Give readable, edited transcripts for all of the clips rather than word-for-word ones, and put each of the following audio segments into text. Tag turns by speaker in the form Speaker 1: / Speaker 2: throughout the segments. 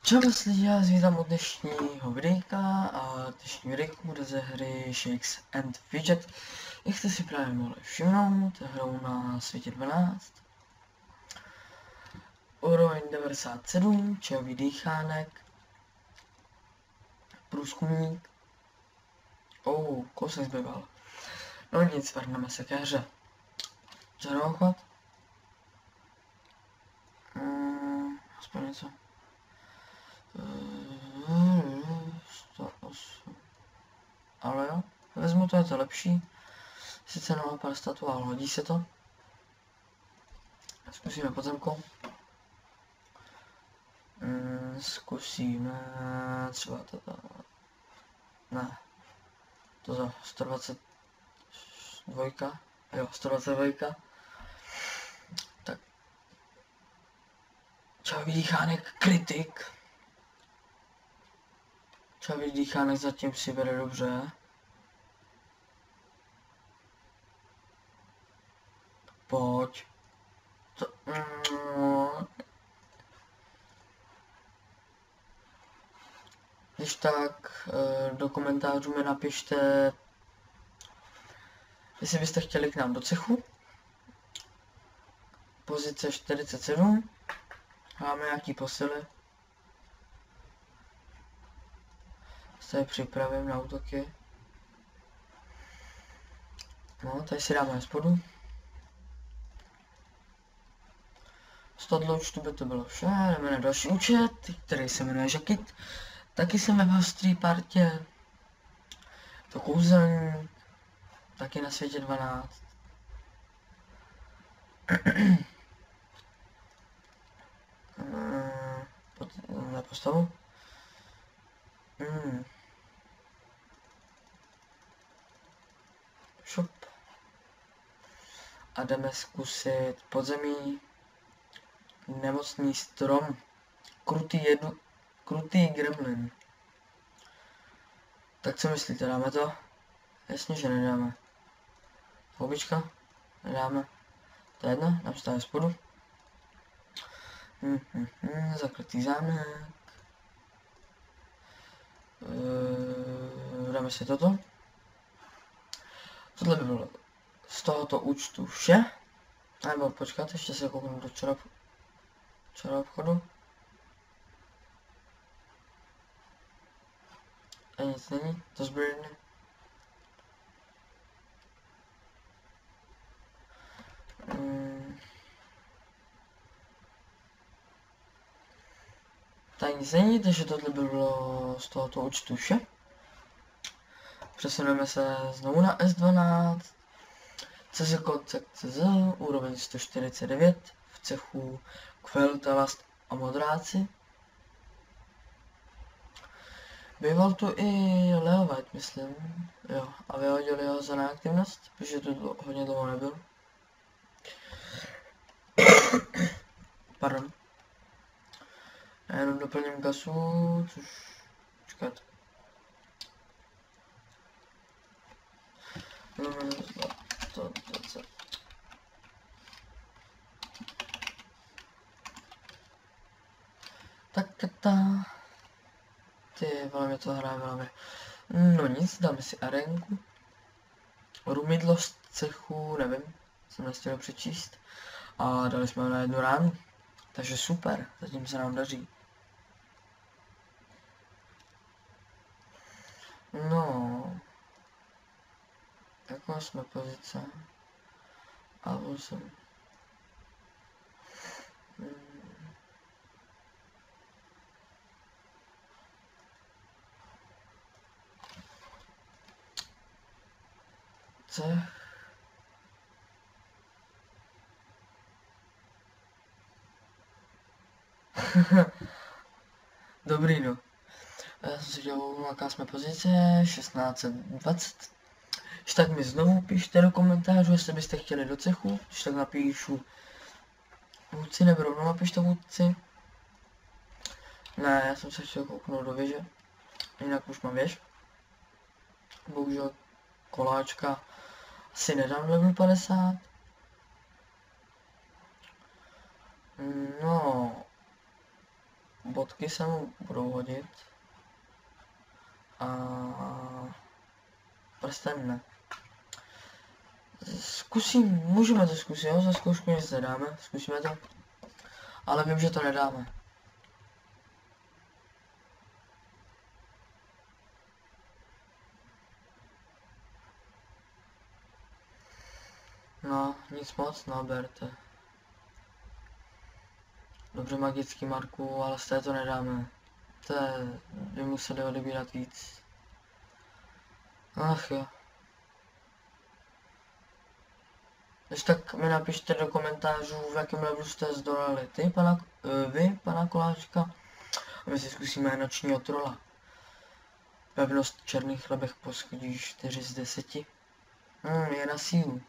Speaker 1: Čau lidi, já vás vítám u dnešního videjka a dnešní videjko bude ze hry Shakes and Fidget. Jak jste si právě mohli všimnout, hrou na světě 12. Úroveň 97, čajový dýchánek, průzkumník. Kousek zbýval. No nic, vrhneme se ke hře. Zarochovat? Aspoň něco. 108. Ale jo, vezmu to, je to lepší. Sice nemám pár statů, ale hodí se to. Zkusíme podzemkou. Zkusíme třeba toto. Ne. To za 122. Jo, 122. Tak. Čavý dýchánek kritik. Čavý dýchánek zatím si bere dobře. Pojď. Když tak do komentářů mi napište, jestli byste chtěli k nám do cechu. Pozice 47. Máme nějaký posily. Se připravím na útoky. No, tady si dáme spodu. 100 účtu by to bylo vše, jdeme na další účet, který se jmenuje Žakit. Taky jsem ve ostrý partě. To kouzelník. Taky na světě 12. Na postavu. Šup. A jdeme zkusit podzemí. Nemocný strom. Krutý gremlin. Tak co myslíte, dáme to? Jasně, že nedáme. Houbička? Nedáme. To je jedno, nám stále spodu. Zakrytý zámek. Dáme si toto. Tohle by bylo z tohoto účtu vše. Nebo počkat, ještě se kouknu do čara obchodu. A nic není, to zbylně. Tady nic není, takže tohle by bylo z tohoto účtu vše. Přesuneme se znovu na S12. CZ, úroveň 149, v cechu Kveltalast a Modráci. Býval tu i Leovite, myslím, jo, a vyhodili ho za neaktivnost, protože tu hodně dlouho nebyl. Pardon. Já jenom doplním kasu, což... Počkat. Ty vole, mě to hraje v hlavě. No nic, dáme si arenku. Rumidlo z cechu, nevím, jsem nestihl přečíst. A dali jsme na jednu ránu. Takže super, zatím se nám daří. No. Jakou jsme pozice? A 8. Cech. Dobrý, no. Já jsem si dělal, jaká jsme pozice, 1620. Když tak mi znovu pište do komentářů, jestli byste chtěli do cechu. Když tak napíšu vůdci, nebo rovnou napište vůdci. Ne, já jsem se chtěl kouknout do věže. Jinak už mám věž. Bohužel koláčka asi nedám level 50. No, bodky se mu budou hodit. A prsten ne. Můžeme to zkusit, jo, za zkoušku nic nedáme, zkusíme to. Ale vím, že to nedáme. No, nic moc, no berte. Dobře, magický Marku, ale z té to nedáme. To je, by museli odebírat víc. Ach jo. Když tak mi napište do komentářů, v jakém levelu jste zdolali vy, pana Koláčka. A my si zkusíme nočního trola. Pevnost černých chlebech poschodí 4 z 10. Je na sílu.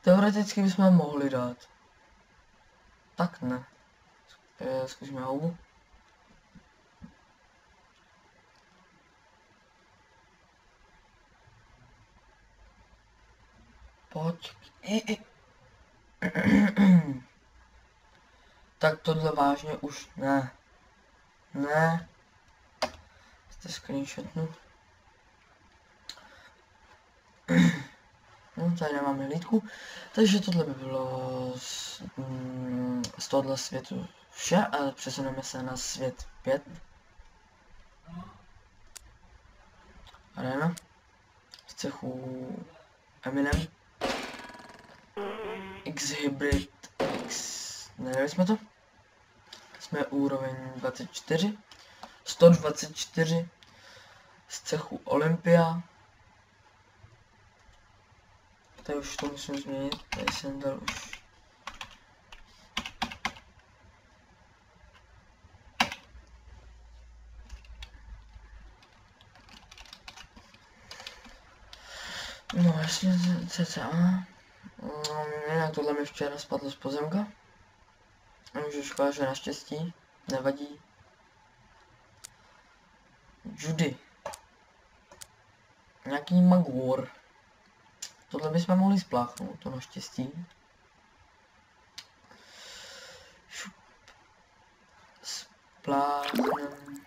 Speaker 1: Teoreticky bychom mohli dát. Tak ne. Zkusíme houbu. Pojď. Tak tohle vážně už ne. Ne. Jste screenshotnu. No, tady nemáme hlídku. Takže tohle by bylo z tohohle světu vše, ale přesuneme se na svět 5. Arena. Z cechu Eminem. X-Hybrid X. Nedali jsme to. Jsme úroveň 24. 124. Z cechu Olympia. Tady už to musím změnit. Tady jsem dal už. No jasně, cca. Jinak tohle mi včera spadlo z pozemka. Můžu škoda, že naštěstí. Nevadí. Judy. Nějaký Magwar. Tohle bychom mohli spláchnout, to naštěstí. Spláchnem.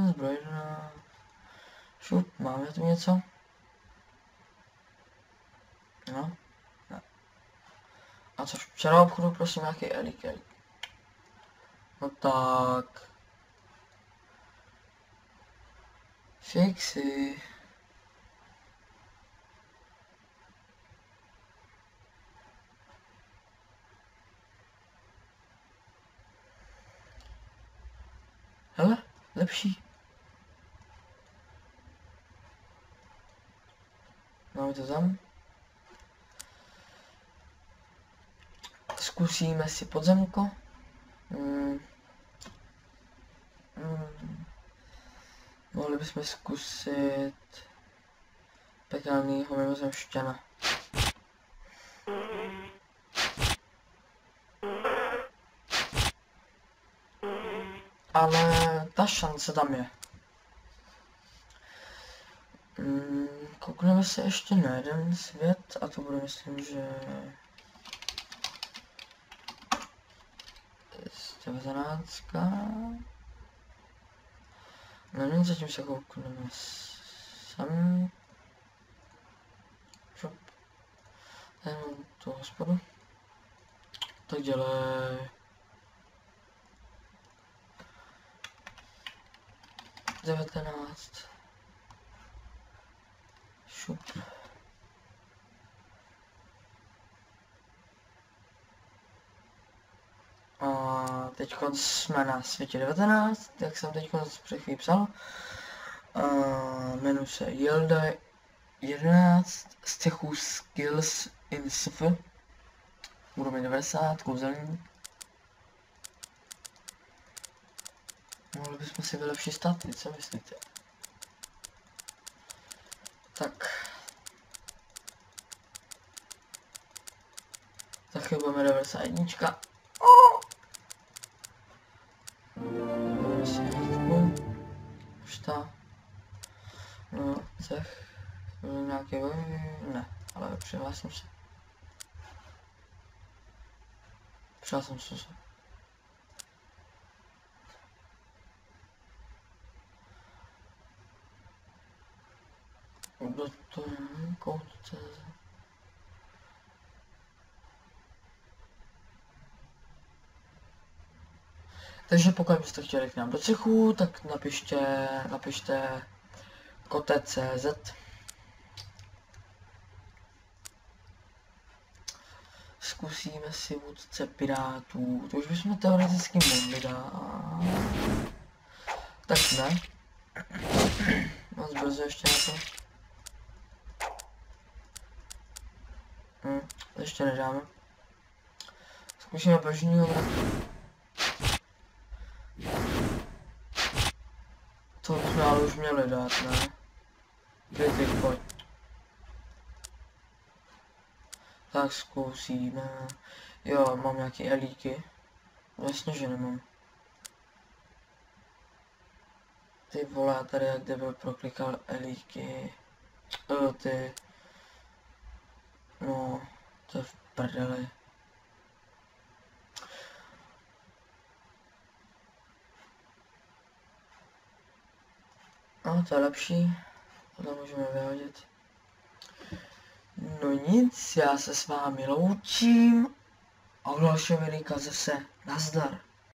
Speaker 1: Zbrojná. Šup, máme tu něco? No, ne. A co včera obchodu, prosím, nějaký elik. No tak. Fixy. Hele, lepší. Máme to tam. Zkusíme si podzemko. Mohli bychom zkusit pekelnýho mimozemšťana. Ale ta šance tam je. Koukneme se ještě na jeden svět a to bude, myslím, že 19. No, zatím se koukneme sami. Šup. Tady mám tu hospodu. Tak dělej. 19. Šup. A teď jsme na světě 19, jak jsem teď před chvílí psal. Jmenuji se Yelda 11 z cechu Skills in SF. Úroveň 90, kouzelní. Mohli bychom si vylepšit staty, co myslíte? Tak. Za chvíli budeme 91. Šta? No, cech. Nějaký ne, ale přihlásím se. Přál jsem se. Kdo to je? Kout.cz. Takže pokud byste chtěli k nám do cechu, tak napište kote.cz. Zkusíme si vůdce pirátů, to už bychom teoreticky mohli dát. Tak ne. Moc brzo ještě na to. To ještě nedáme. Zkusíme božního vratu. To bychom ale už měli dát, ne? Kritik, pojď. Tak zkusíme. Jo, mám nějaký elíky. Jasně, že nemám. Ty vole, já tady jak debil proklikal elíky. Ty. No, to je v prdeli. No, to je lepší. To můžeme vyhodit. No nic, já se s vámi loučím. A u dalšího videa zase nazdar.